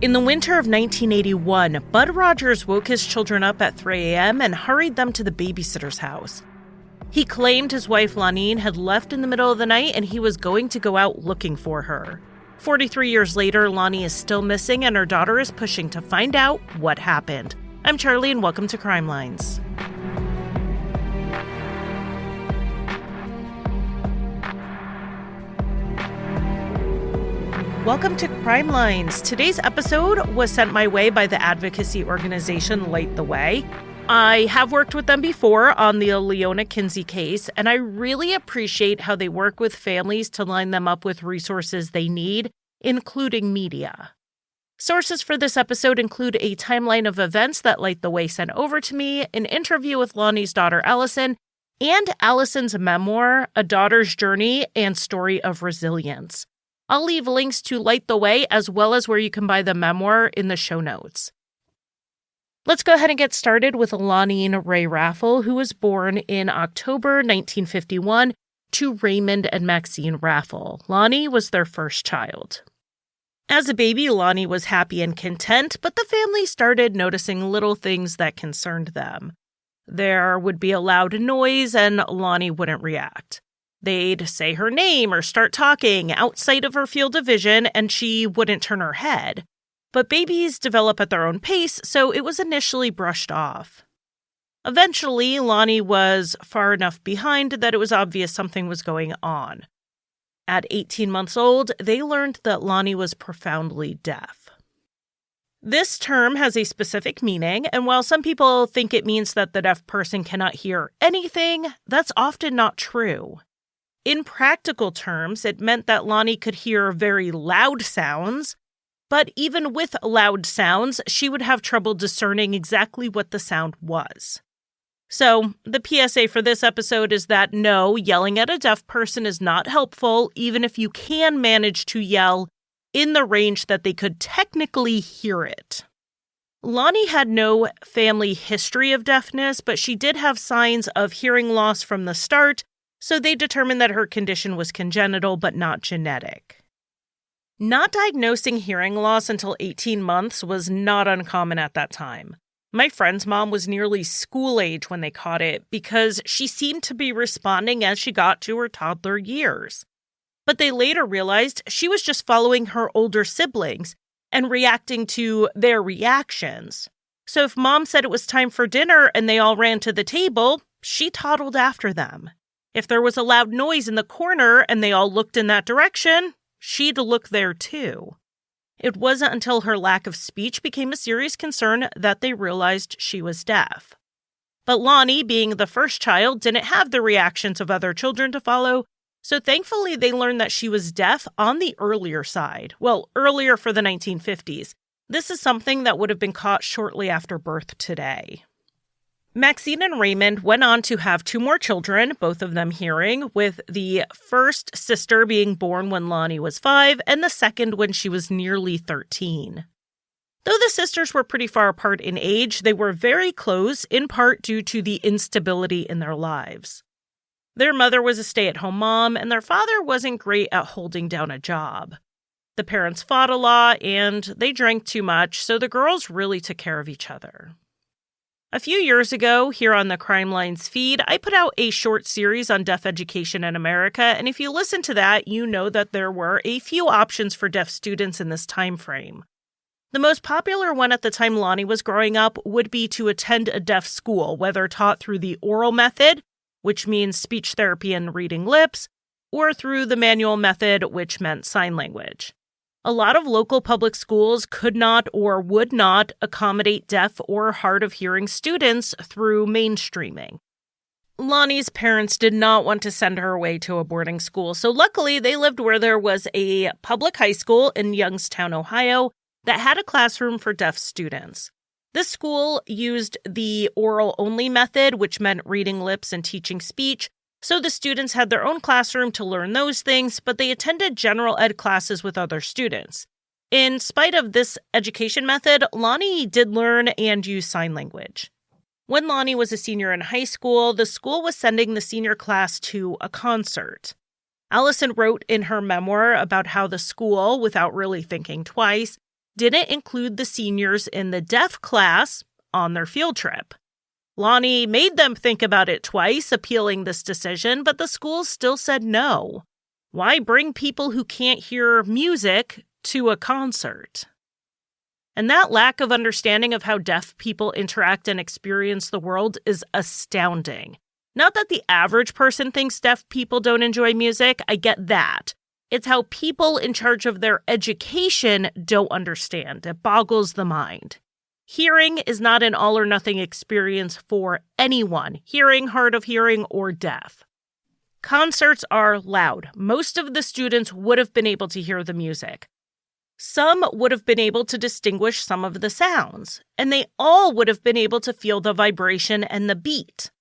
In the winter of 1981, Bud Rogers woke his children up at 3 a.m. and hurried them to the babysitter's house. He claimed his wife Lonene had left in the middle of the night and he was going to go out looking for her. 43 years later, Lonnie is still missing and her daughter is pushing to find out what happened. I'm Charlie and welcome to Crimelines. Welcome to Crimelines. Today's episode was sent my way by the advocacy organization Light the Way. I have worked with them before on the Leona Kinsey case, and I really appreciate how they work with families to line them up with resources they need, including media. Sources for this episode include a timeline of events that Light the Way sent over to me, an interview with Lonnie's daughter Allison, and Allison's memoir, A Daughter's Journey and Story of Resilience. I'll leave links to Light the Way as well as where you can buy the memoir in the show notes. Let's go ahead and get started with Lonene Ray Raffel, who was born in October 1951 to Raymond and Maxine Raffel. Lonnie was their first child. As a baby, Lonnie was happy and content, but the family started noticing little things that concerned them. There would be a loud noise and Lonnie wouldn't react. They'd say her name or start talking outside of her field of vision, and she wouldn't turn her head. But babies develop at their own pace, so it was initially brushed off. Eventually, Lonnie was far enough behind that it was obvious something was going on. At 18 months old, they learned that Lonnie was profoundly deaf. This term has a specific meaning, and while some people think it means that the deaf person cannot hear anything, that's often not true. In practical terms, it meant that Lonnie could hear very loud sounds, but even with loud sounds, she would have trouble discerning exactly what the sound was. So, the PSA for this episode is that no, yelling at a deaf person is not helpful, even if you can manage to yell in the range that they could technically hear it. Lonnie had no family history of deafness, but she did have signs of hearing loss from the start, so they determined that her condition was congenital but not genetic. Not diagnosing hearing loss until 18 months was not uncommon at that time. My friend's mom was nearly school age when they caught it because she seemed to be responding as she got to her toddler years. But they later realized she was just following her older siblings and reacting to their reactions. So if mom said it was time for dinner and they all ran to the table, she toddled after them. If there was a loud noise in the corner and they all looked in that direction, she'd look there too. It wasn't until her lack of speech became a serious concern that they realized she was deaf. But Lonnie, being the first child, didn't have the reactions of other children to follow, so thankfully they learned that she was deaf on the earlier side. Well, earlier for the 1950s. This is something that would have been caught shortly after birth today. Maxine and Raymond went on to have 2 more children, both of them hearing, with the first sister being born when Lonnie was 5 and the second when she was nearly 13. Though the sisters were pretty far apart in age, they were very close, in part due to the instability in their lives. Their mother was a stay-at-home mom, and their father wasn't great at holding down a job. The parents fought a lot, and they drank too much, so the girls really took care of each other. A few years ago, here on the Crimelines feed, I put out a short series on deaf education in America, and if you listen to that, you know that there were a few options for deaf students in this time frame. The most popular one at the time Lonnie was growing up would be to attend a deaf school, whether taught through the oral method, which means speech therapy and reading lips, or through the manual method, which meant sign language. A lot of local public schools could not or would not accommodate deaf or hard of hearing students through mainstreaming. Lonnie's parents did not want to send her away to a boarding school, so luckily they lived where there was a public high school in Youngstown, Ohio, that had a classroom for deaf students. This school used the oral-only method, which meant reading lips and teaching speech, so the students had their own classroom to learn those things, but they attended general ed classes with other students. In spite of this education method, Lonnie did learn and use sign language. When Lonnie was a senior in high school, the school was sending the senior class to a concert. Allison wrote in her memoir about how the school, without really thinking twice, didn't include the seniors in the deaf class on their field trip. Lonnie made them think about it twice, appealing this decision, but the school still said no. Why bring people who can't hear music to a concert? And that lack of understanding of how deaf people interact and experience the world is astounding. Not that the average person thinks deaf people don't enjoy music, I get that. It's how people in charge of their education don't understand. It boggles the mind. Hearing is not an all-or-nothing experience for anyone, hearing, hard of hearing, or deaf. Concerts are loud. Most of the students would have been able to hear the music. Some would have been able to distinguish some of the sounds, and they all would have been able to feel the vibration and the beat.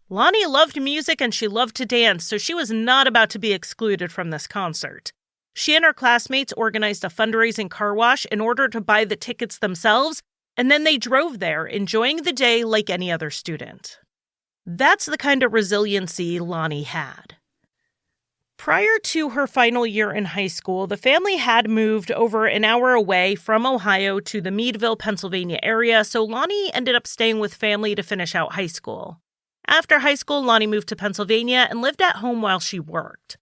Lonnie loved music and she loved to dance, so she was not about to be excluded from this concert. She and her classmates organized a fundraising car wash in order to buy the tickets themselves, and then they drove there, enjoying the day like any other student. That's the kind of resiliency Lonnie had. Prior to her final year in high school, the family had moved over an hour away from Ohio to the Meadville, Pennsylvania area, so Lonnie ended up staying with family to finish out high school. After high school, Lonnie moved to Pennsylvania and lived at home while she worked.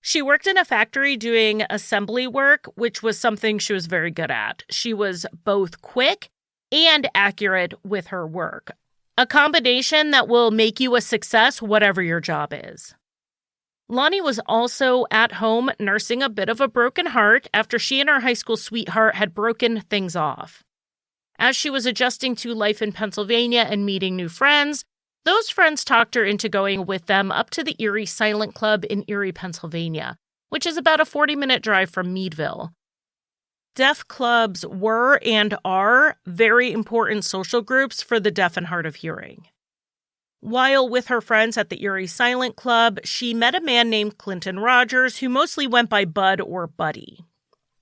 She worked in a factory doing assembly work, which was something she was very good at. She was both quick and accurate with her work, a combination that will make you a success whatever your job is. Lonnie was also at home nursing a bit of a broken heart after she and her high school sweetheart had broken things off. As she was adjusting to life in Pennsylvania and meeting new friends, those friends talked her into going with them up to the Erie Silent Club in Erie, Pennsylvania, which is about a 40-minute drive from Meadville. Deaf clubs were and are very important social groups for the deaf and hard of hearing. While with her friends at the Erie Silent Club, she met a man named Clinton Rogers who mostly went by Bud or Buddy.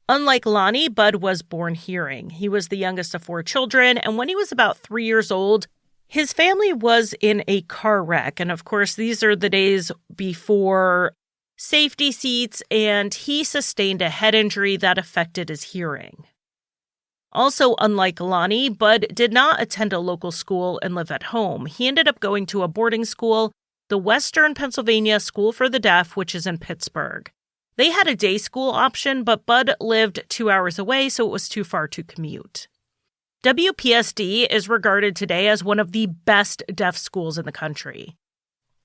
Unlike Lonnie, Bud was born hearing. He was the youngest of 4 children, and when he was about 3 years old, his family was in a car wreck, and of course, these are the days before safety seats, and he sustained a head injury that affected his hearing. Also, unlike Lonnie, Bud did not attend a local school and live at home. He ended up going to a boarding school, the Western Pennsylvania School for the Deaf, which is in Pittsburgh. They had a day school option, but Bud lived 2 hours away, so it was too far to commute. WPSD is regarded today as one of the best deaf schools in the country.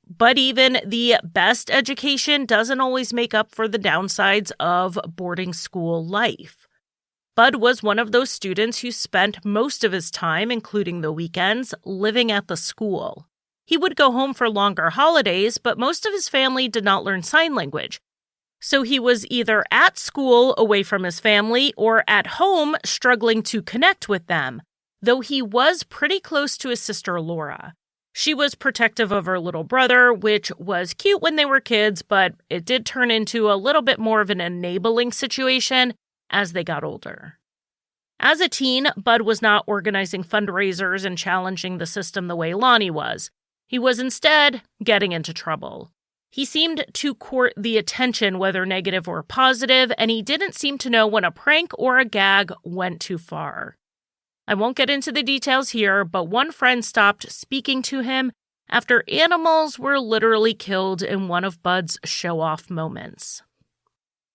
But even the best education doesn't always make up for the downsides of boarding school life. Bud was one of those students who spent most of his time, including the weekends, living at the school. He would go home for longer holidays, but most of his family did not learn sign language. So he was either at school away from his family or at home struggling to connect with them, though he was pretty close to his sister Laura. She was protective of her little brother, which was cute when they were kids, but it did turn into a little bit more of an enabling situation as they got older. As a teen, Bud was not organizing fundraisers and challenging the system the way Lonnie was. He was instead getting into trouble. He seemed to court the attention, whether negative or positive, and he didn't seem to know when a prank or a gag went too far. I won't get into the details here, but one friend stopped speaking to him after animals were literally killed in one of Bud's show-off moments.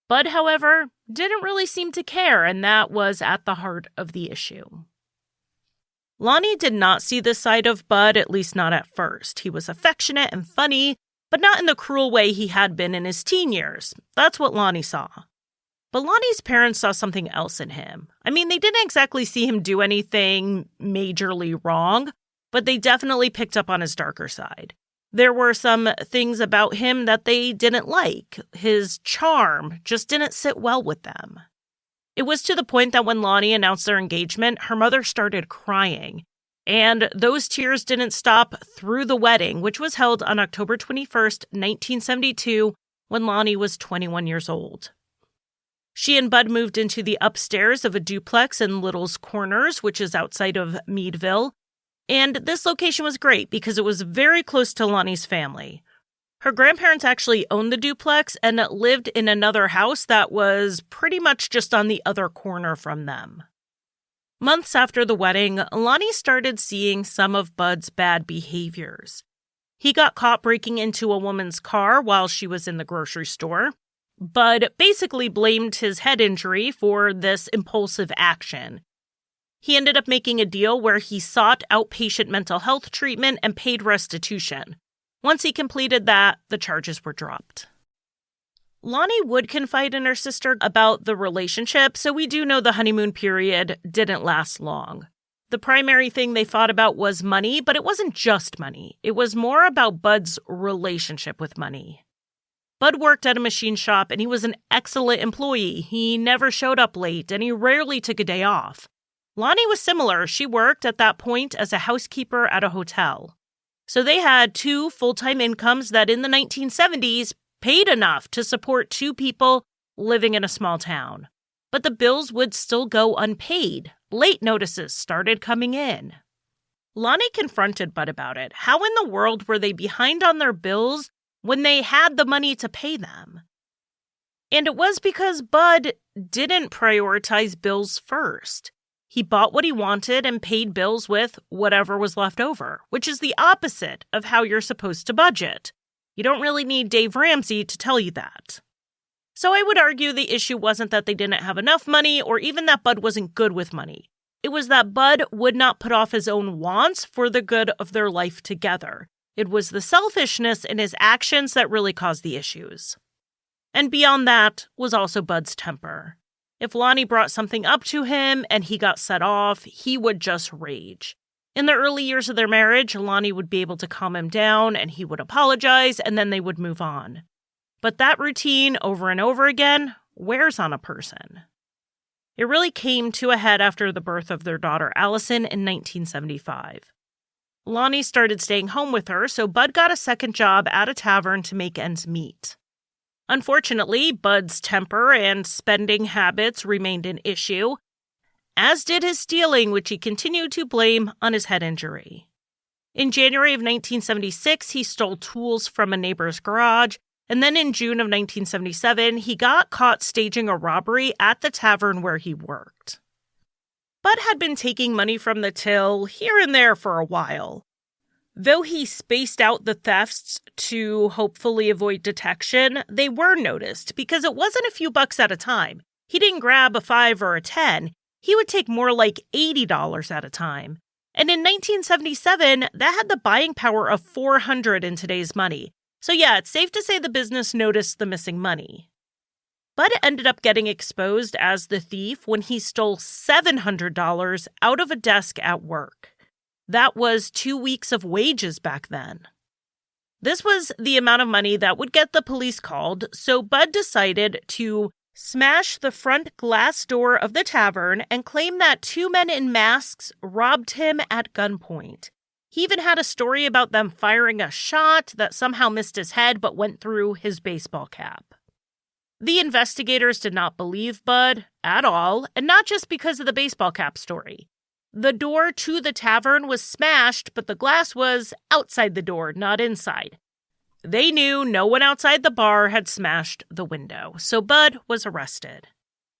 Bud, however, didn't really seem to care, and that was at the heart of the issue. Lonnie did not see this side of Bud, at least not at first. He was affectionate and funny, but not in the cruel way he had been in his teen years. That's what Lonnie saw. But Lonnie's parents saw something else in him. I mean, they didn't exactly see him do anything majorly wrong, but they definitely picked up on his darker side. There were some things about him that they didn't like. His charm just didn't sit well with them. It was to the point that when Lonnie announced their engagement, her mother started crying. And those tears didn't stop through the wedding, which was held on October 21st, 1972, when Lonnie was 21 years old. She and Bud moved into the upstairs of a duplex in Little's Corners, which is outside of Meadville. And this location was great because it was very close to Lonnie's family. Her grandparents actually owned the duplex and lived in another house that was pretty much just on the other corner from them. Months after the wedding, Lonnie started seeing some of Bud's bad behaviors. He got caught breaking into a woman's car while she was in the grocery store. Bud basically blamed his head injury for this impulsive action. He ended up making a deal where he sought outpatient mental health treatment and paid restitution. Once he completed that, the charges were dropped. Lonnie would confide in her sister about the relationship, so we do know the honeymoon period didn't last long. The primary thing they fought about was money, but it wasn't just money. It was more about Bud's relationship with money. Bud worked at a machine shop, and he was an excellent employee. He never showed up late, and he rarely took a day off. Lonnie was similar. She worked at that point as a housekeeper at a hotel. So they had two full-time incomes that in the 1970s paid enough to support two people living in a small town. But the bills would still go unpaid. Late notices started coming in. Lonnie confronted Bud about it. How in the world were they behind on their bills when they had the money to pay them? And it was because Bud didn't prioritize bills first. He bought what he wanted and paid bills with whatever was left over, which is the opposite of how you're supposed to budget. You don't really need Dave Ramsey to tell you that. So I would argue the issue wasn't that they didn't have enough money or even that Bud wasn't good with money. It was that Bud would not put off his own wants for the good of their life together. It was the selfishness in his actions that really caused the issues. And beyond that was also Bud's temper. If Lonnie brought something up to him and he got set off, he would just rage. In the early years of their marriage, Lonnie would be able to calm him down and he would apologize and then they would move on. But that routine over and over again wears on a person. It really came to a head after the birth of their daughter Allison in 1975. Lonnie started staying home with her, so Bud got a second job at a tavern to make ends meet. Unfortunately, Bud's temper and spending habits remained an issue, as did his stealing, which he continued to blame on his head injury. In January of 1976, he stole tools from a neighbor's garage, and then in June of 1977, he got caught staging a robbery at the tavern where he worked. Bud had been taking money from the till here and there for a while. Though he spaced out the thefts to hopefully avoid detection, they were noticed because it wasn't a few bucks at a time. He didn't grab a $5 or a $10. He would take more like $80 at a time. And in 1977, that had the buying power of $400 in today's money. So yeah, it's safe to say the business noticed the missing money. Bud ended up getting exposed as the thief when he stole $700 out of a desk at work. That was 2 weeks of wages back then. This was the amount of money that would get the police called, so Bud decided to smash the front glass door of the tavern and claim that two men in masks robbed him at gunpoint. He even had a story about them firing a shot that somehow missed his head but went through his baseball cap. The investigators did not believe Bud at all, and not just because of the baseball cap story. The door to the tavern was smashed, but the glass was outside the door, not inside. They knew no one outside the bar had smashed the window, so Bud was arrested.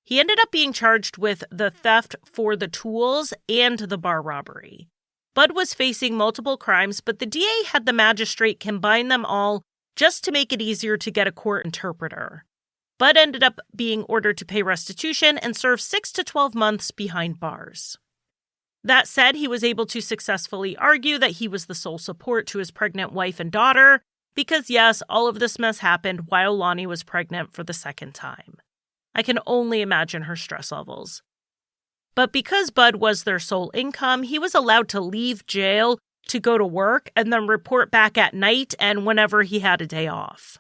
He ended up being charged with the theft for the tools and the bar robbery. Bud was facing multiple crimes, but the DA had the magistrate combine them all just to make it easier to get a court interpreter. Bud ended up being ordered to pay restitution and serve 6 to 12 months behind bars. That said, he was able to successfully argue that he was the sole support to his pregnant wife and daughter, because yes, all of this mess happened while Lonnie was pregnant for the second time. I can only imagine her stress levels. But because Bud was their sole income, he was allowed to leave jail to go to work and then report back at night and whenever he had a day off.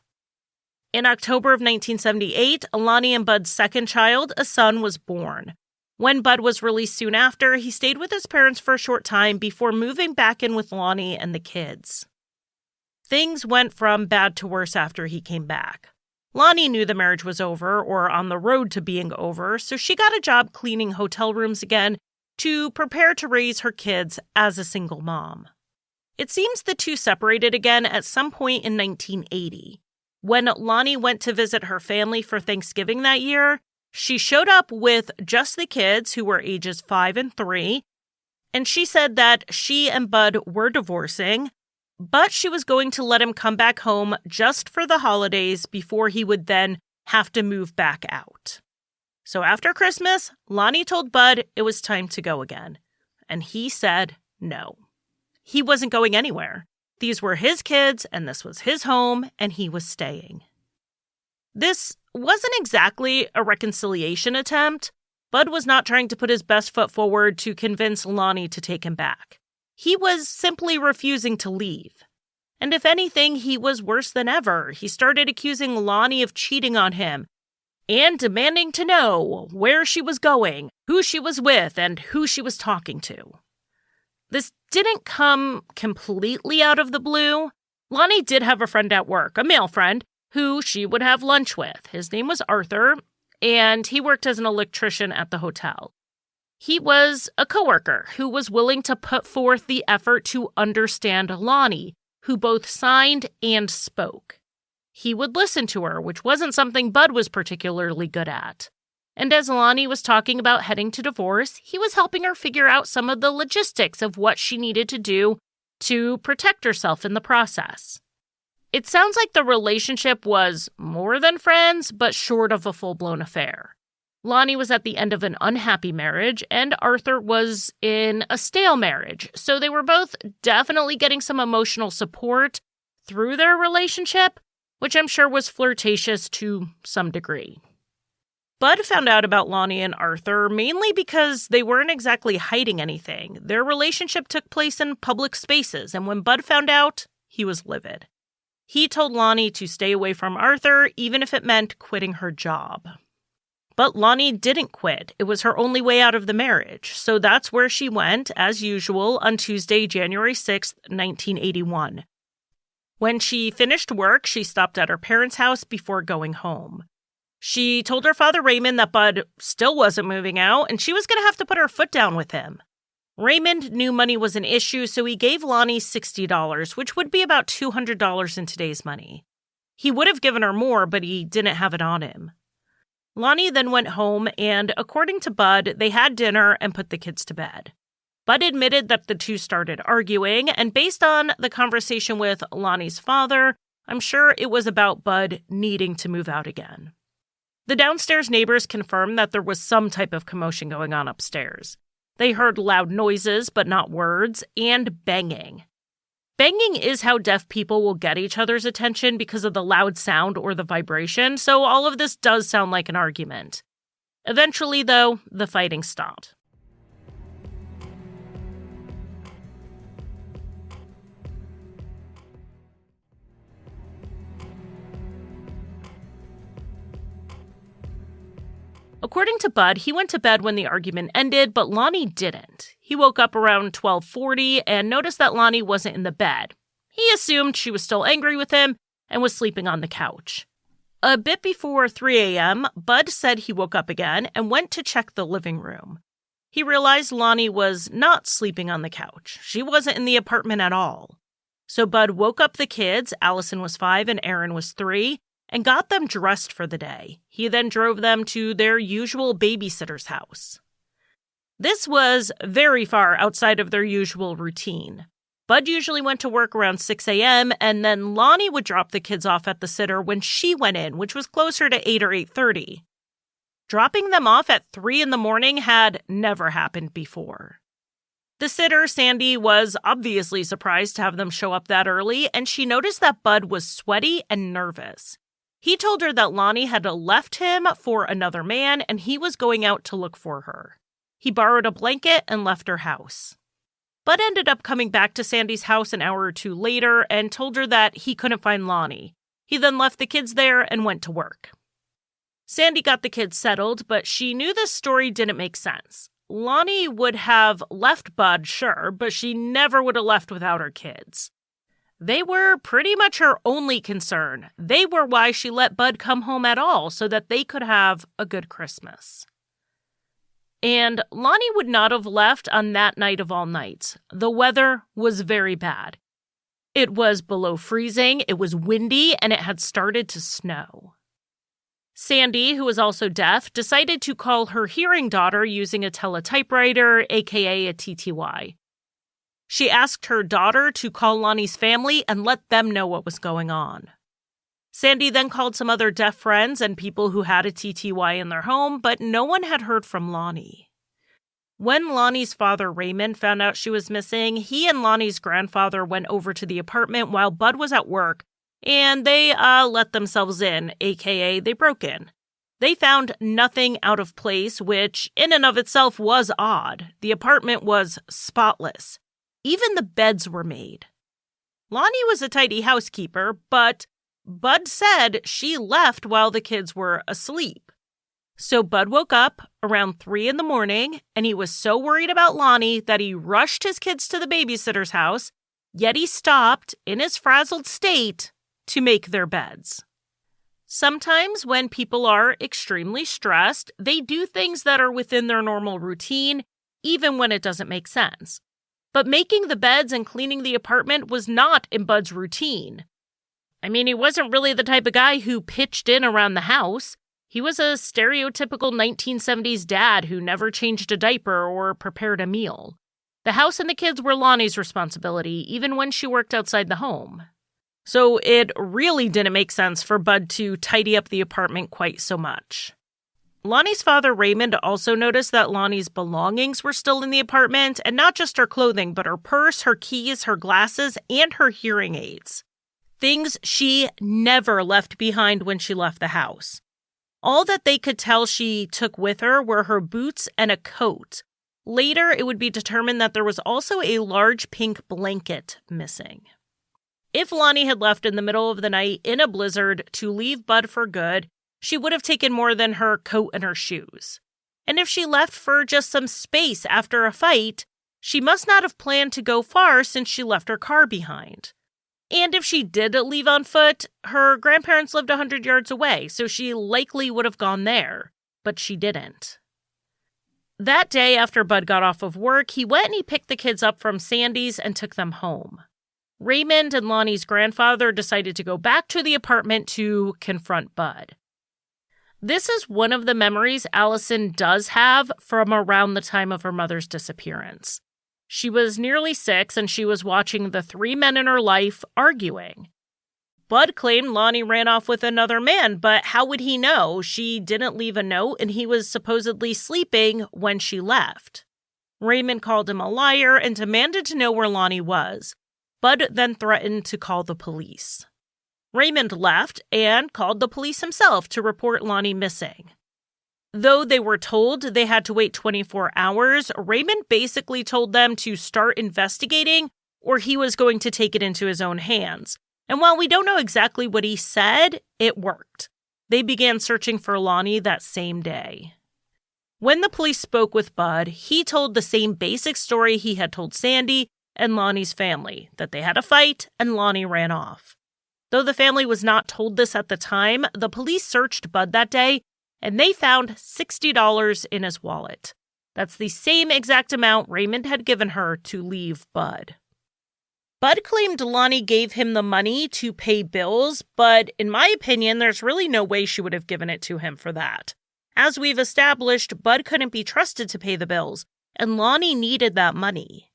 In October of 1978, Lonnie and Bud's second child, a son, was born. When Bud was released soon after, he stayed with his parents for a short time before moving back in with Lonnie and the kids. Things went from bad to worse after he came back. Lonnie knew the marriage was over or on the road to being over, so she got a job cleaning hotel rooms again to prepare to raise her kids as a single mom. It seems the two separated again at some point in 1980. When Lonnie went to visit her family for Thanksgiving that year, she showed up with just the kids, who were ages 5 and 3, and she said that she and Bud were divorcing, but she was going to let him come back home just for the holidays before he would then have to move back out. So after Christmas, Lonnie told Bud it was time to go again, and he said no. He wasn't going anywhere. These were his kids, and this was his home, and he was staying. This wasn't exactly a reconciliation attempt. Bud was not trying to put his best foot forward to convince Lonnie to take him back. He was simply refusing to leave. And if anything, he was worse than ever. He started accusing Lonnie of cheating on him and demanding to know where she was going, who she was with, and who she was talking to. This didn't come completely out of the blue. Lonnie did have a friend at work, a male friend, who she would have lunch with. His name was Arthur, and he worked as an electrician at the hotel. He was a coworker who was willing to put forth the effort to understand Lonnie, who both signed and spoke. He would listen to her, which wasn't something Bud was particularly good at. And as Lonnie was talking about heading to divorce, he was helping her figure out some of the logistics of what she needed to do to protect herself in the process. It sounds like the relationship was more than friends, but short of a full-blown affair. Lonnie was at the end of an unhappy marriage, and Arthur was in a stale marriage, so they were both definitely getting some emotional support through their relationship, which I'm sure was flirtatious to some degree. Bud found out about Lonnie and Arthur mainly because they weren't exactly hiding anything. Their relationship took place in public spaces, and when Bud found out, he was livid. He told Lonnie to stay away from Arthur, even if it meant quitting her job. But Lonnie didn't quit. It was her only way out of the marriage, so that's where she went, as usual, on Tuesday, January 6th, 1981. When she finished work, she stopped at her parents' house before going home. She told her father Raymond that Bud still wasn't moving out, and she was going to have to put her foot down with him. Raymond knew money was an issue, so he gave Lonnie $60, which would be about $200 in today's money. He would have given her more, but he didn't have it on him. Lonnie then went home, and according to Bud, they had dinner and put the kids to bed. Bud admitted that the two started arguing, and based on the conversation with Lonnie's father, I'm sure it was about Bud needing to move out again. The downstairs neighbors confirmed that there was some type of commotion going on upstairs. They heard loud noises, but not words, and banging. Banging is how deaf people will get each other's attention because of the loud sound or the vibration, so all of this does sound like an argument. Eventually, though, the fighting stopped. According to Bud, he went to bed when the argument ended, but Lonnie didn't. He woke up around 12:40 and noticed that Lonnie wasn't in the bed. He assumed she was still angry with him and was sleeping on the couch. A bit before 3 a.m., Bud said he woke up again and went to check the living room. He realized Lonnie was not sleeping on the couch. She wasn't in the apartment at all. So Bud woke up the kids, Allison was 5 and Aaron was 3, and got them dressed for the day. He then drove them to their usual babysitter's house. This was very far outside of their usual routine. Bud usually went to work around 6 a.m., and then Lonnie would drop the kids off at the sitter when she went in, which was closer to 8 or 8:30. Dropping them off at 3 in the morning had never happened before. The sitter, Sandy, was obviously surprised to have them show up that early, and she noticed that Bud was sweaty and nervous. He told her that Lonnie had left him for another man, and he was going out to look for her. He borrowed a blanket and left her house. Bud ended up coming back to Sandy's house an hour or two later and told her that he couldn't find Lonnie. He then left the kids there and went to work. Sandy got the kids settled, but she knew this story didn't make sense. Lonnie would have left Bud, sure, but she never would have left without her kids. They were pretty much her only concern. They were why she let Bud come home at all, so that they could have a good Christmas. And Lonnie would not have left on that night of all nights. The weather was very bad. It was below freezing, it was windy, and it had started to snow. Sandy, who was also deaf, decided to call her hearing daughter using a teletypewriter, aka a TTY. She asked her daughter to call Lonnie's family and let them know what was going on. Sandy then called some other deaf friends and people who had a TTY in their home, but no one had heard from Lonnie. When Lonnie's father, Raymond, found out she was missing, he and Lonnie's grandfather went over to the apartment while Bud was at work, and they let themselves in, aka they broke in. They found nothing out of place, which in and of itself was odd. The apartment was spotless. Even the beds were made. Lonnie was a tidy housekeeper, but Bud said she left while the kids were asleep. So Bud woke up around 3 a.m, and he was so worried about Lonnie that he rushed his kids to the babysitter's house, yet he stopped, in his frazzled state, to make their beds. Sometimes when people are extremely stressed, they do things that are within their normal routine, even when it doesn't make sense. But making the beds and cleaning the apartment was not in Bud's routine. I mean, he wasn't really the type of guy who pitched in around the house. He was a stereotypical 1970s dad who never changed a diaper or prepared a meal. The house and the kids were Lonnie's responsibility, even when she worked outside the home. So it really didn't make sense for Bud to tidy up the apartment quite so much. Lonnie's father, Raymond, also noticed that Lonnie's belongings were still in the apartment, and not just her clothing, but her purse, her keys, her glasses, and her hearing aids. Things she never left behind when she left the house. All that they could tell she took with her were her boots and a coat. Later, it would be determined that there was also a large pink blanket missing. If Lonnie had left in the middle of the night in a blizzard to leave Bud for good, she would have taken more than her coat and her shoes. And if she left for just some space after a fight, she must not have planned to go far since she left her car behind. And if she did leave on foot, her grandparents lived 100 yards away, so she likely would have gone there, but she didn't. That day after Bud got off of work, he went and he picked the kids up from Sandy's and took them home. Raymond and Lonnie's grandfather decided to go back to the apartment to confront Bud. This is one of the memories Allison does have from around the time of her mother's disappearance. She was nearly 6 and she was watching the 3 men in her life arguing. Bud claimed Lonnie ran off with another man, but how would he know? She didn't leave a note and he was supposedly sleeping when she left. Raymond called him a liar and demanded to know where Lonnie was. Bud then threatened to call the police. Raymond left and called the police himself to report Lonnie missing. Though they were told they had to wait 24 hours, Raymond basically told them to start investigating or he was going to take it into his own hands. And while we don't know exactly what he said, it worked. They began searching for Lonnie that same day. When the police spoke with Bud, he told the same basic story he had told Sandy and Lonnie's family, that they had a fight and Lonnie ran off. Though the family was not told this at the time, the police searched Bud that day and they found $60 in his wallet. That's the same exact amount Raymond had given her to leave Bud. Bud claimed Lonnie gave him the money to pay bills, but in my opinion, there's really no way she would have given it to him for that. As we've established, Bud couldn't be trusted to pay the bills, and Lonnie needed that money.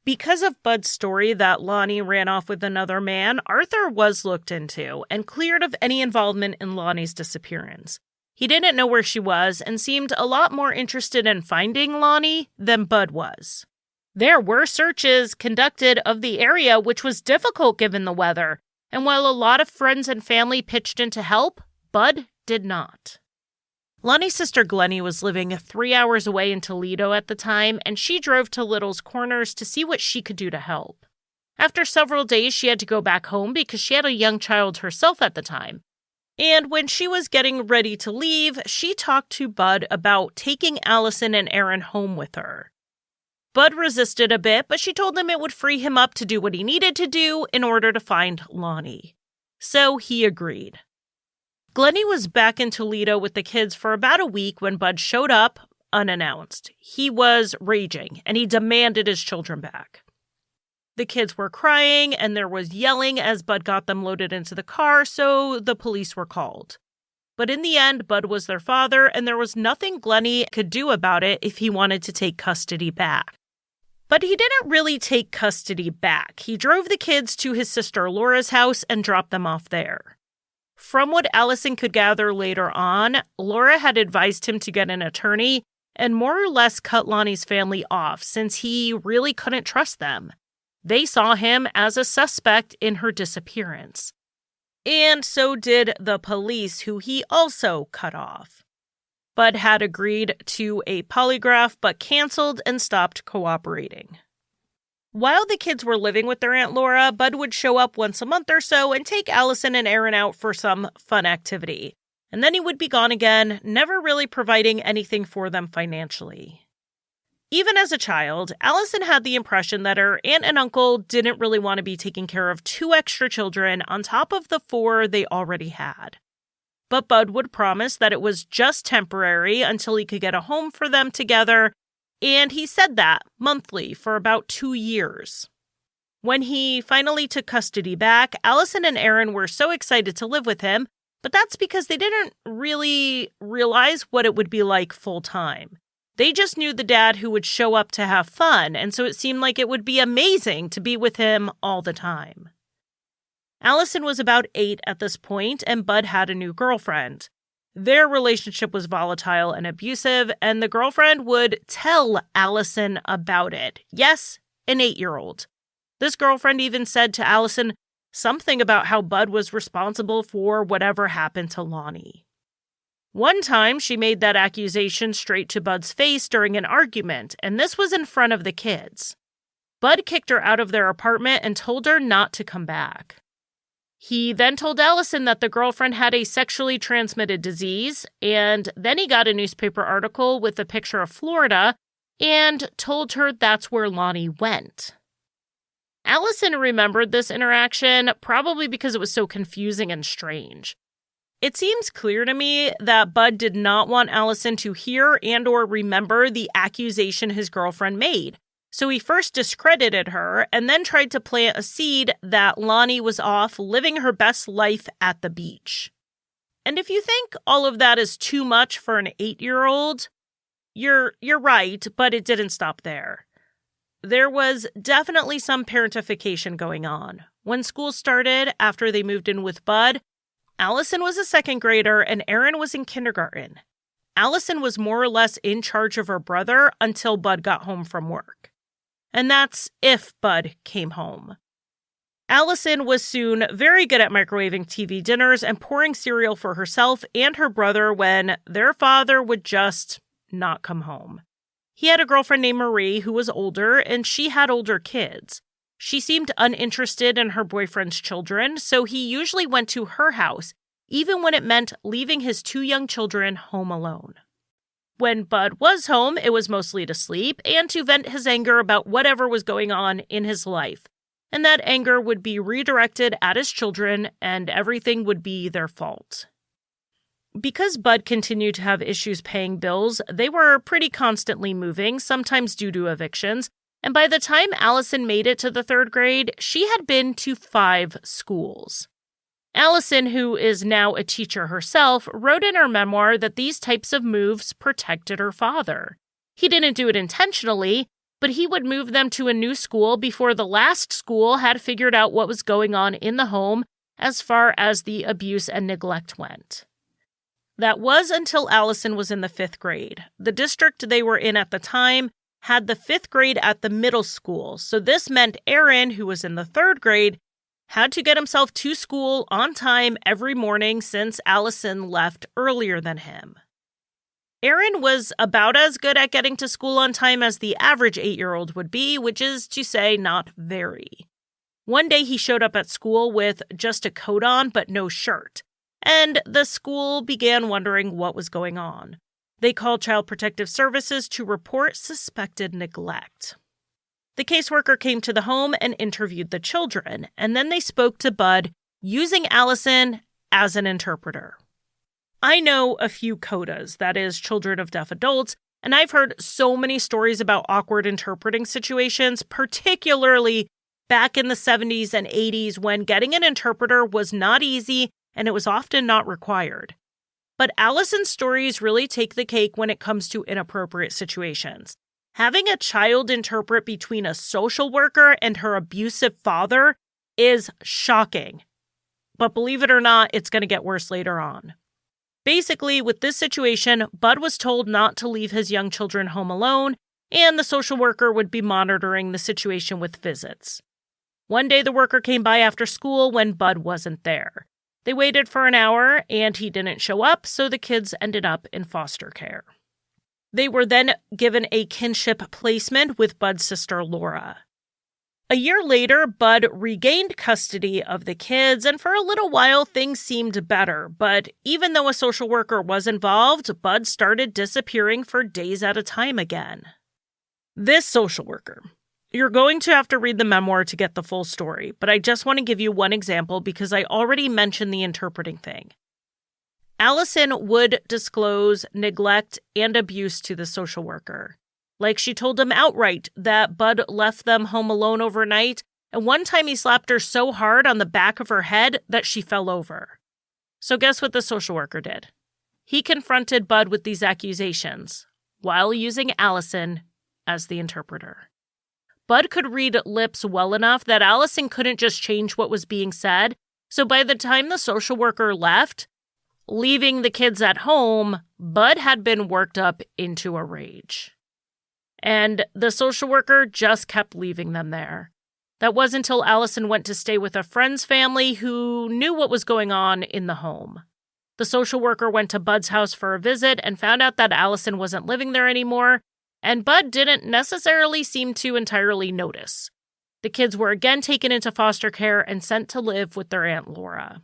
Because of Bud's story that Lonnie ran off with another man, Arthur was looked into and cleared of any involvement in Lonnie's disappearance. He didn't know where she was and seemed a lot more interested in finding Lonnie than Bud was. There were searches conducted of the area, which was difficult given the weather, and while a lot of friends and family pitched in to help, Bud did not. Lonnie's sister Glennie was living 3 hours away in Toledo at the time, and she drove to Little's Corners to see what she could do to help. After several days, she had to go back home because she had a young child herself at the time. And when she was getting ready to leave, she talked to Bud about taking Allison and Aaron home with her. Bud resisted a bit, but she told him it would free him up to do what he needed to do in order to find Lonnie. So he agreed. Glennie was back in Toledo with the kids for about a week when Bud showed up unannounced. He was raging, and he demanded his children back. The kids were crying and there was yelling as Bud got them loaded into the car, so the police were called. But in the end, Bud was their father, and there was nothing Glennie could do about it if he wanted to take custody back. But he didn't really take custody back. He drove the kids to his sister Laura's house and dropped them off there. From what Allison could gather later on, Laura had advised him to get an attorney and more or less cut Lonnie's family off since he really couldn't trust them. They saw him as a suspect in her disappearance. And so did the police, who he also cut off. Bud had agreed to a polygraph but canceled and stopped cooperating. While the kids were living with their Aunt Laura, Bud would show up once a month or so and take Allison and Aaron out for some fun activity. And then he would be gone again, never really providing anything for them financially. Even as a child, Allison had the impression that her aunt and uncle didn't really want to be taking care of 2 extra children on top of the 4 they already had. But Bud would promise that it was just temporary until he could get a home for them together, and he said that monthly for about 2 years. When he finally took custody back, Allison and Aaron were so excited to live with him, but that's because they didn't really realize what it would be like full-time. They just knew the dad who would show up to have fun, and so it seemed like it would be amazing to be with him all the time. Allison was about 8 at this point, and Bud had a new girlfriend. Their relationship was volatile and abusive, and the girlfriend would tell Allison about it. Yes, an 8-year-old. This girlfriend even said to Allison something about how Bud was responsible for whatever happened to Lonnie. One time, she made that accusation straight to Bud's face during an argument, and this was in front of the kids. Bud kicked her out of their apartment and told her not to come back. He then told Allison that the girlfriend had a sexually transmitted disease, and then he got a newspaper article with a picture of Florida and told her that's where Lonnie went. Allison remembered this interaction, probably because it was so confusing and strange. It seems clear to me that Bud did not want Allison to hear and or remember the accusation his girlfriend made. So he first discredited her and then tried to plant a seed that Lonnie was off living her best life at the beach. And if you think all of that is too much for an 8-year-old, you're right, but it didn't stop there. There was definitely some parentification going on. When school started, after they moved in with Bud, Allison was a 2nd grader and Aaron was in kindergarten. Allison was more or less in charge of her brother until Bud got home from work. And that's if Bud came home. Allison was soon very good at microwaving TV dinners and pouring cereal for herself and her brother when their father would just not come home. He had a girlfriend named Marie who was older, and she had older kids. She seemed uninterested in her boyfriend's children, so he usually went to her house, even when it meant leaving his 2 young children home alone. When Bud was home, it was mostly to sleep and to vent his anger about whatever was going on in his life, and that anger would be redirected at his children, and everything would be their fault. Because Bud continued to have issues paying bills, they were pretty constantly moving, sometimes due to evictions, and by the time Allison made it to the 3rd grade, she had been to 5 schools. Allison, who is now a teacher herself, wrote in her memoir that these types of moves protected her father. He didn't do it intentionally, but he would move them to a new school before the last school had figured out what was going on in the home as far as the abuse and neglect went. That was until Allison was in the 5th grade. The district they were in at the time had the 5th grade at the middle school, so this meant Aaron, who was in the 3rd grade, had to get himself to school on time every morning since Allison left earlier than him. Aaron was about as good at getting to school on time as the average 8-year-old would be, which is to say not very. One day he showed up at school with just a coat on but no shirt, and the school began wondering what was going on. They called Child Protective Services to report suspected neglect. The caseworker came to the home and interviewed the children, and then they spoke to Bud using Allison as an interpreter. I know a few CODAs, that is, children of deaf adults, and I've heard so many stories about awkward interpreting situations, particularly back in the 70s and 80s when getting an interpreter was not easy and it was often not required. But Allison's stories really take the cake when it comes to inappropriate situations. Having a child interpret between a social worker and her abusive father is shocking. But believe it or not, it's going to get worse later on. Basically, with this situation, Bud was told not to leave his young children home alone, and the social worker would be monitoring the situation with visits. One day, the worker came by after school when Bud wasn't there. They waited for an hour, and he didn't show up, so the kids ended up in foster care. They were then given a kinship placement with Bud's sister, Laura. A year later, Bud regained custody of the kids, and for a little while, things seemed better. But even though a social worker was involved, Bud started disappearing for days at a time again. This social worker. You're going to have to read the memoir to get the full story, but I just want to give you one example because I already mentioned the interpreting thing. Allison would disclose neglect and abuse to the social worker. Like she told him outright that Bud left them home alone overnight, and one time he slapped her so hard on the back of her head that she fell over. So guess what the social worker did? He confronted Bud with these accusations while using Allison as the interpreter. Bud could read lips well enough that Allison couldn't just change what was being said, so by the time the social worker left, leaving the kids at home, Bud had been worked up into a rage. And the social worker just kept leaving them there. That wasn't until Allison went to stay with a friend's family who knew what was going on in the home. The social worker went to Bud's house for a visit and found out that Allison wasn't living there anymore, and Bud didn't necessarily seem to entirely notice. The kids were again taken into foster care and sent to live with their Aunt Laura.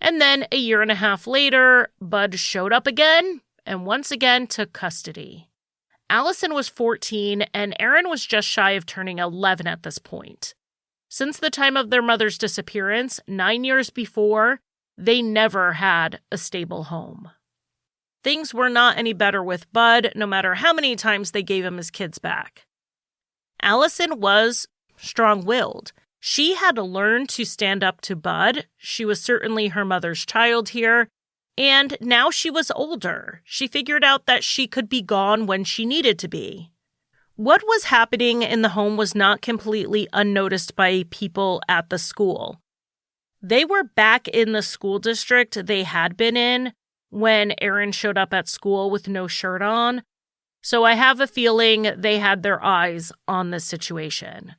And then a year and a half later, Bud showed up again and once again took custody. Allison was 14 and Aaron was just shy of turning 11 at this point. Since the time of their mother's disappearance, 9 years before, they never had a stable home. Things were not any better with Bud, no matter how many times they gave him his kids back. Allison was strong-willed. She had to learn to stand up to Bud. She was certainly her mother's child here. And now she was older. She figured out that she could be gone when she needed to be. What was happening in the home was not completely unnoticed by people at the school. They were back in the school district they had been in when Aaron showed up at school with no shirt on. So I have a feeling they had their eyes on this situation.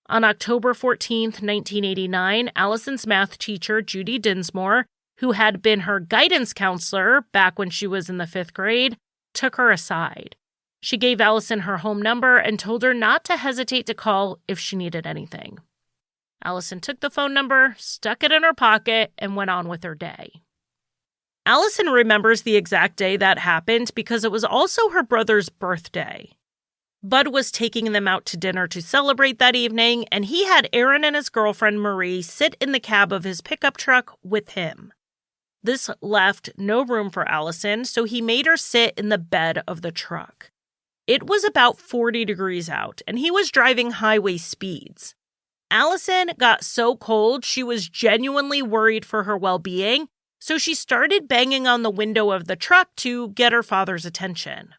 On October 14th, 1989, Allison's math teacher, Judy Dinsmore, who had been her guidance counselor back when she was in the 5th grade, took her aside. She gave Allison her home number and told her not to hesitate to call if she needed anything. Allison took the phone number, stuck it in her pocket, and went on with her day. Allison remembers the exact day that happened because it was also her brother's birthday. Bud was taking them out to dinner to celebrate that evening, and he had Aaron and his girlfriend Marie sit in the cab of his pickup truck with him. This left no room for Allison, so he made her sit in the bed of the truck. It was about 40 degrees out, and he was driving highway speeds. Allison got so cold she was genuinely worried for her well-being, so she started banging on the window of the truck to get her father's attention.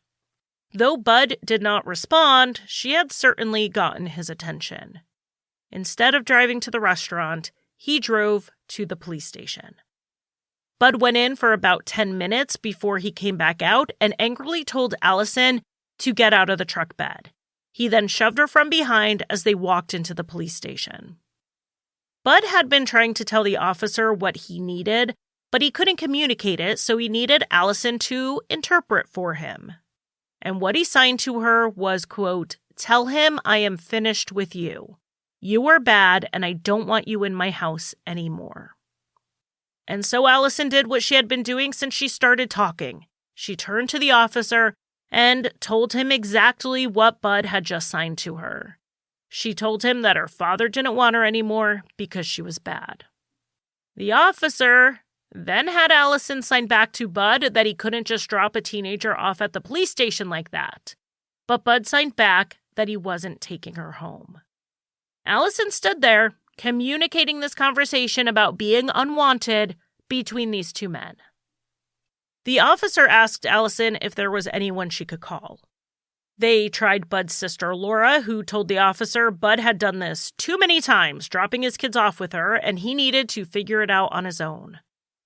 Though Bud did not respond, she had certainly gotten his attention. Instead of driving to the restaurant, he drove to the police station. Bud went in for about 10 minutes before he came back out and angrily told Allison to get out of the truck bed. He then shoved her from behind as they walked into the police station. Bud had been trying to tell the officer what he needed, but he couldn't communicate it, so he needed Allison to interpret for him. And what he signed to her was, quote, "Tell him I am finished with you. You are bad and I don't want you in my house anymore." And so Allison did what she had been doing since she started talking. She turned to the officer and told him exactly what Bud had just signed to her. She told him that her father didn't want her anymore because she was bad. The officer then had Allison sign back to Bud that he couldn't just drop a teenager off at the police station like that. But Bud signed back that he wasn't taking her home. Allison stood there, communicating this conversation about being unwanted between these two men. The officer asked Allison if there was anyone she could call. They tried Bud's sister, Laura, who told the officer Bud had done this too many times, dropping his kids off with her, and he needed to figure it out on his own.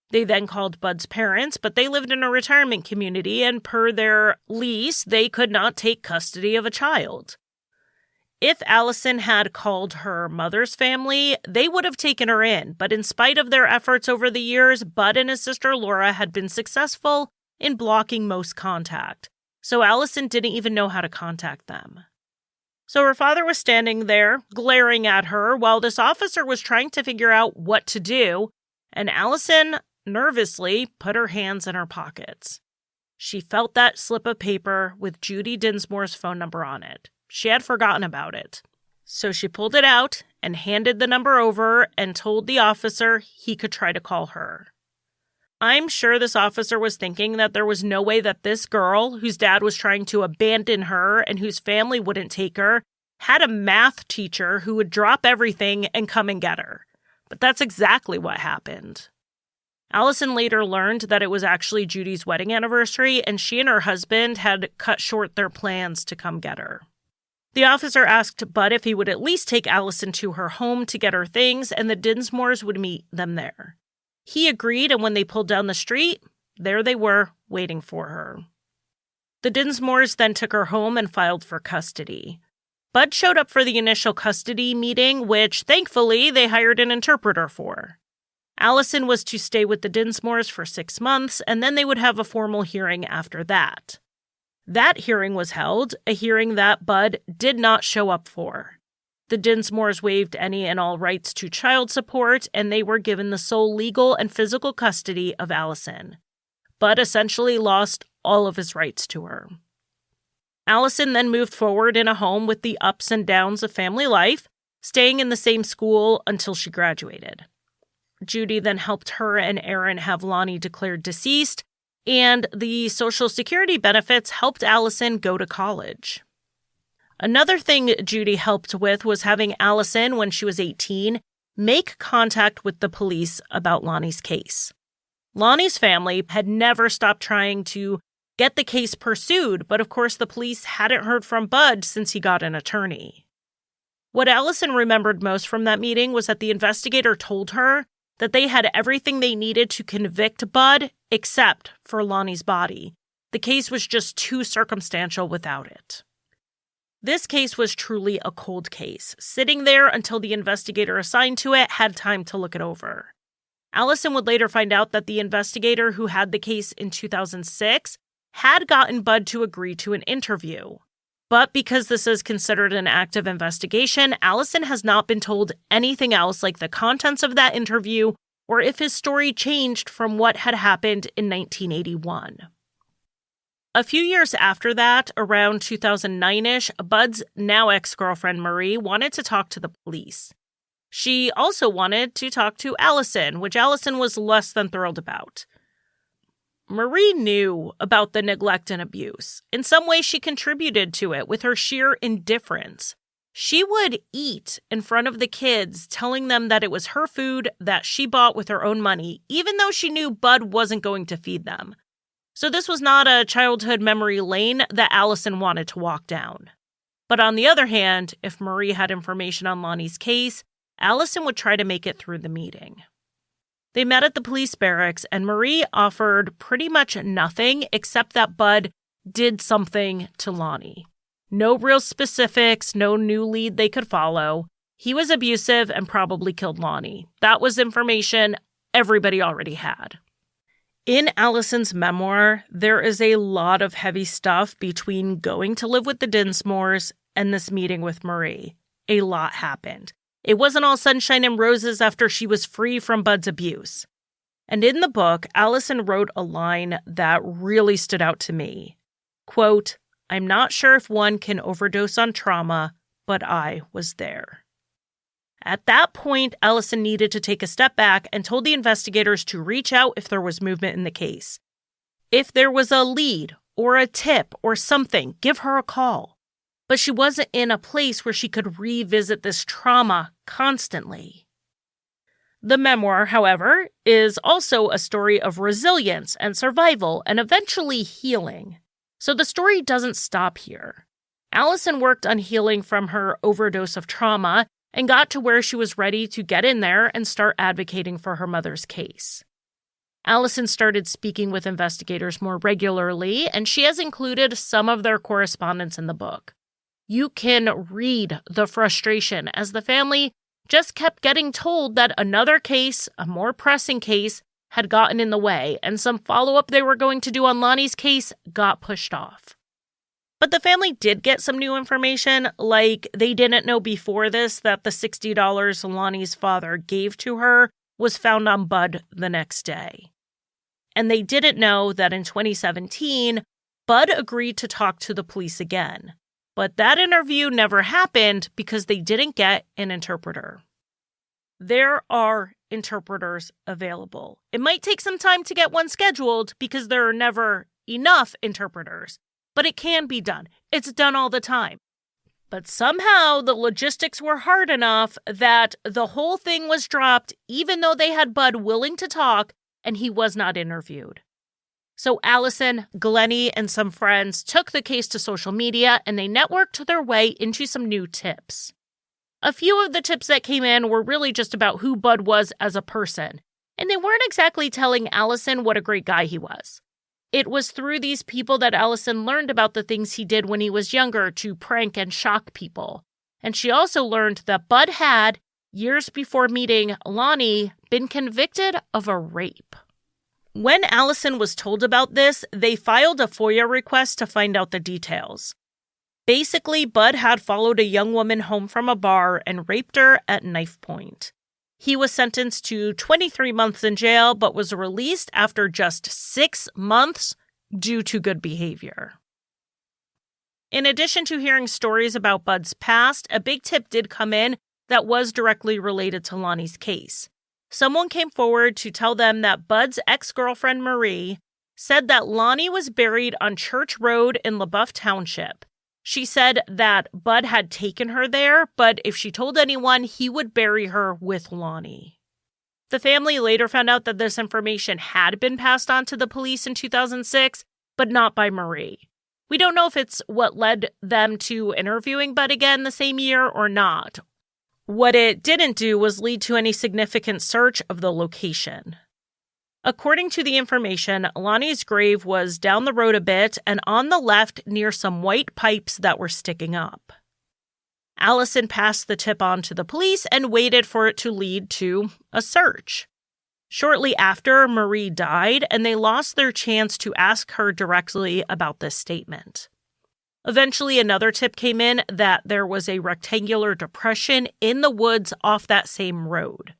They then called Bud's parents, but they lived in a retirement community, and per their lease, they could not take custody of a child. If Allison had called her mother's family, they would have taken her in, but in spite of their efforts over the years, Bud and his sister Laura had been successful in blocking most contact. So Allison didn't even know how to contact them. So her father was standing there, glaring at her, while this officer was trying to figure out what to do, and Allison nervously put her hands in her pockets. She felt that slip of paper with Judy Dinsmore's phone number on it. She had forgotten about it. So she pulled it out and handed the number over and told the officer he could try to call her. I'm sure this officer was thinking that there was no way that this girl, whose dad was trying to abandon her and whose family wouldn't take her, had a math teacher who would drop everything and come and get her. But that's exactly what happened. Allison later learned that it was actually Judy's wedding anniversary, and she and her husband had cut short their plans to come get her. The officer asked Bud if he would at least take Allison to her home to get her things, and the Dinsmores would meet them there. He agreed, and when they pulled down the street, there they were, waiting for her. The Dinsmores then took her home and filed for custody. Bud showed up for the initial custody meeting, which, thankfully, they hired an interpreter for. Allison was to stay with the Dinsmores for 6 months, and then they would have a formal hearing after that. That hearing was held, a hearing that Bud did not show up for. The Dinsmores waived any and all rights to child support, and they were given the sole legal and physical custody of Allison. Bud essentially lost all of his rights to her. Allison then moved forward in a home with the ups and downs of family life, staying in the same school until she graduated. Judy then helped her and Aaron have Lonnie declared deceased, and the Social Security benefits helped Allison go to college. Another thing Judy helped with was having Allison, when she was 18, make contact with the police about Lonnie's case. Lonnie's family had never stopped trying to get the case pursued, but of course the police hadn't heard from Bud since he got an attorney. What Allison remembered most from that meeting was that the investigator told her that they had everything they needed to convict Bud except for Lonnie's body. The case was just too circumstantial without it. This case was truly a cold case, sitting there until the investigator assigned to it had time to look it over. Allison would later find out that the investigator who had the case in 2006 had gotten Bud to agree to an interview. But because this is considered an active investigation, Allison has not been told anything else, like the contents of that interview or if his story changed from what had happened in 1981. A few years after that, around 2009-ish, Bud's now ex-girlfriend Marie wanted to talk to the police. She also wanted to talk to Allison, which Allison was less than thrilled about. Marie knew about the neglect and abuse. In some way, she contributed to it with her sheer indifference. She would eat in front of the kids, telling them that it was her food that she bought with her own money, even though she knew Bud wasn't going to feed them. So this was not a childhood memory lane that Allison wanted to walk down. But on the other hand, if Marie had information on Lonnie's case, Allison would try to make it through the meeting. They met at the police barracks, and Marie offered pretty much nothing except that Bud did something to Lonnie. No real specifics, no new lead they could follow. He was abusive and probably killed Lonnie. That was information everybody already had. In Allison's memoir, there is a lot of heavy stuff between going to live with the Dinsmores and this meeting with Marie. A lot happened. It wasn't all sunshine and roses after she was free from Bud's abuse. And in the book, Allison wrote a line that really stood out to me. Quote, "I'm not sure if one can overdose on trauma, but I was there." At that point, Allison needed to take a step back and told the investigators to reach out if there was movement in the case. If there was a lead or a tip or something, give her a call. but she wasn't in a place where she could revisit this trauma constantly. The memoir, however, is also a story of resilience and survival and eventually healing. So the story doesn't stop here. Allison worked on healing from her overdose of trauma and got to where she was ready to get in there and start advocating for her mother's case. Allison started speaking with investigators more regularly, and she has included some of their correspondence in the book. You can read the frustration as the family just kept getting told that another case, a more pressing case, had gotten in the way, and some follow-up they were going to do on Lonnie's case got pushed off. But the family did get some new information, like they didn't know before this that the $60 Lonnie's father gave to her was found on Bud the next day. And they didn't know that in 2017, Bud agreed to talk to the police again. But that interview never happened because they didn't get an interpreter. There are interpreters available. It might take some time to get one scheduled because there are never enough interpreters, but it can be done. It's done all the time. But somehow the logistics were hard enough that the whole thing was dropped even though they had Bud willing to talk and he was not interviewed. So Allison, Glennie, and some friends took the case to social media and they networked their way into some new tips. A few of the tips that came in were really just about who Bud was as a person, and they weren't exactly telling Allison what a great guy he was. It was through these people that Allison learned about the things he did when he was younger to prank and shock people. And she also learned that Bud had, years before meeting Lonnie, been convicted of a rape. When Allison was told about this, they filed a FOIA request to find out the details. Basically, Bud had followed a young woman home from a bar and raped her at knife point. He was sentenced to 23 months in jail, but was released after just 6 months due to good behavior. In addition to hearing stories about Bud's past, a big tip did come in that was directly related to Lonnie's case. Someone came forward to tell them that Bud's ex-girlfriend, Marie, said that Lonnie was buried on Church Road in LaBeouf Township. She said that Bud had taken her there, but if she told anyone, he would bury her with Lonnie. The family later found out that this information had been passed on to the police in 2006, but not by Marie. We don't know if it's what led them to interviewing Bud again the same year or not. What it didn't do was lead to any significant search of the location. According to the information, Lonnie's grave was down the road a bit and on the left near some white pipes that were sticking up. Allison passed the tip on to the police and waited for it to lead to a search. Shortly after, Marie died, and they lost their chance to ask her directly about this statement. Eventually, another tip came in that there was a rectangular depression in the woods off that same road.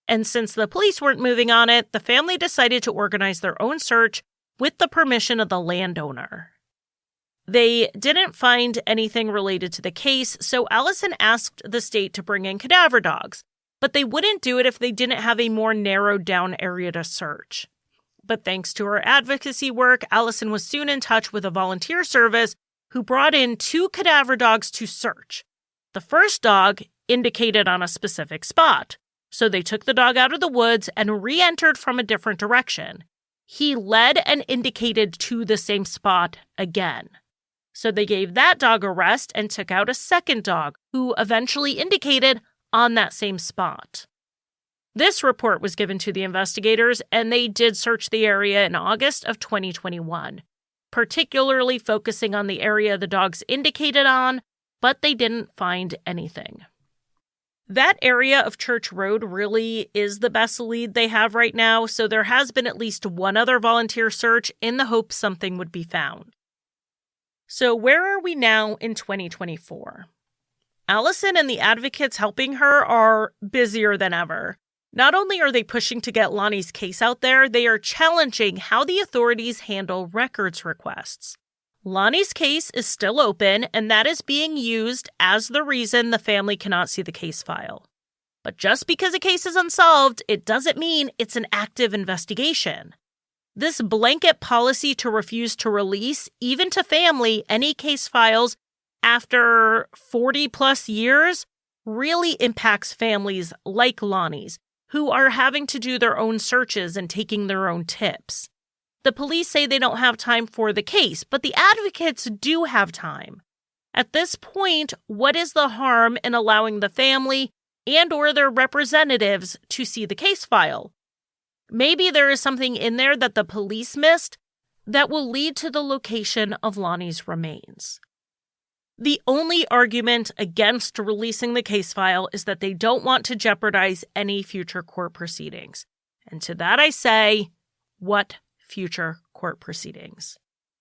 And since the police weren't moving on it, the family decided to organize their own search with the permission of the landowner. They didn't find anything related to the case, so Allison asked the state to bring in cadaver dogs, but they wouldn't do it if they didn't have a more narrowed down area to search. But thanks to her advocacy work, Allison was soon in touch with a volunteer service who brought in 2 cadaver dogs to search. The first dog indicated on a specific spot, so they took the dog out of the woods and re-entered from a different direction. He led and indicated to the same spot again. So they gave that dog a rest and took out a second dog, who eventually indicated on that same spot. This report was given to the investigators, and they did search the area in August of 2021. Particularly focusing on the area the dogs indicated on, but they didn't find anything. That area of Church Road really is the best lead they have right now, so there has been at least one other volunteer search in the hope something would be found. So where are we now in 2024? Allison and the advocates helping her are busier than ever. Not only are they pushing to get Lonnie's case out there, they are challenging how the authorities handle records requests. Lonnie's case is still open, and that is being used as the reason the family cannot see the case file. But just because a case is unsolved, it doesn't mean it's an active investigation. This blanket policy to refuse to release, even to family, any case files after 40 plus years really impacts families like Lonnie's, who are having to do their own searches and taking their own tips. The police say they don't have time for the case, but the advocates do have time. At this point, what is the harm in allowing the family and or their representatives to see the case file? Maybe there is something in there that the police missed that will lead to the location of Lonnie's remains. The only argument against releasing the case file is that they don't want to jeopardize any future court proceedings. And to that I say, what future court proceedings?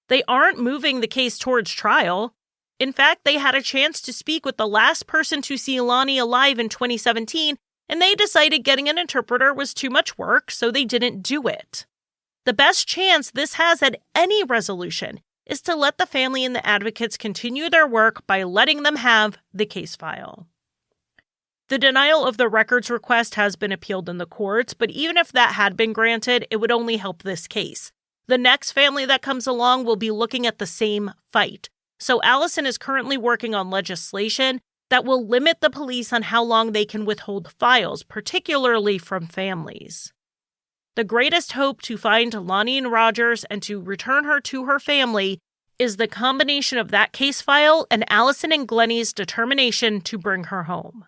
They aren't moving the case towards trial. In fact, they had a chance to speak with the last person to see Lonnie alive in 2017, and they decided getting an interpreter was too much work, so they didn't do it. The best chance this has at any resolution is to let the family and the advocates continue their work by letting them have the case file. The denial of the records request has been appealed in the courts, but even if that had been granted, it would only help this case. The next family that comes along will be looking at the same fight. So Allison is currently working on legislation that will limit the police on how long they can withhold files, particularly from families. The greatest hope to find Lonnie and Rogers and to return her to her family is the combination of that case file and Allison and Glennie's determination to bring her home.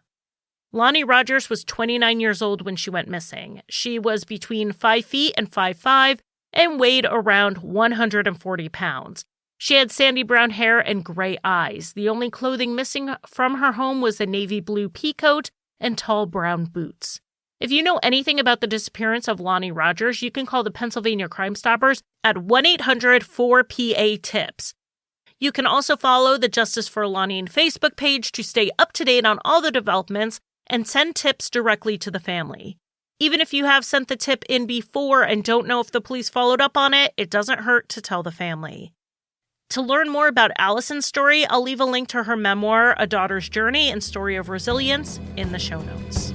Lonnie Rogers was 29 years old when she went missing. She was between 5 feet and 5'5" and weighed around 140 pounds. She had sandy brown hair and gray eyes. The only clothing missing from her home was a navy blue peacoat and tall brown boots. If you know anything about the disappearance of Lonnie Rogers, you can call the Pennsylvania Crime Stoppers at 1-800-4PA-TIPS. You can also follow the Justice for Lonnie Facebook page to stay up to date on all the developments and send tips directly to the family. Even if you have sent the tip in before and don't know if the police followed up on it, it doesn't hurt to tell the family. To learn more about Allison's story, I'll leave a link to her memoir, A Daughter's Journey and Story of Resilience, in the show notes.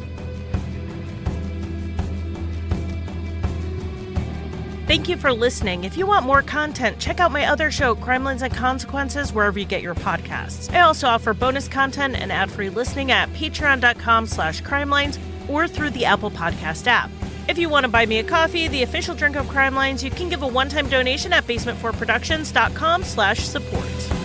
Thank you for listening. If you want more content, check out my other show, Crimelines and Consequences, wherever you get your podcasts. I also offer bonus content and ad-free listening at patreon.com/crimelines or through the Apple Podcast app. If you want to buy me a coffee, the official drink of Crimelines, you can give a one-time donation at basementforproductions.com/support.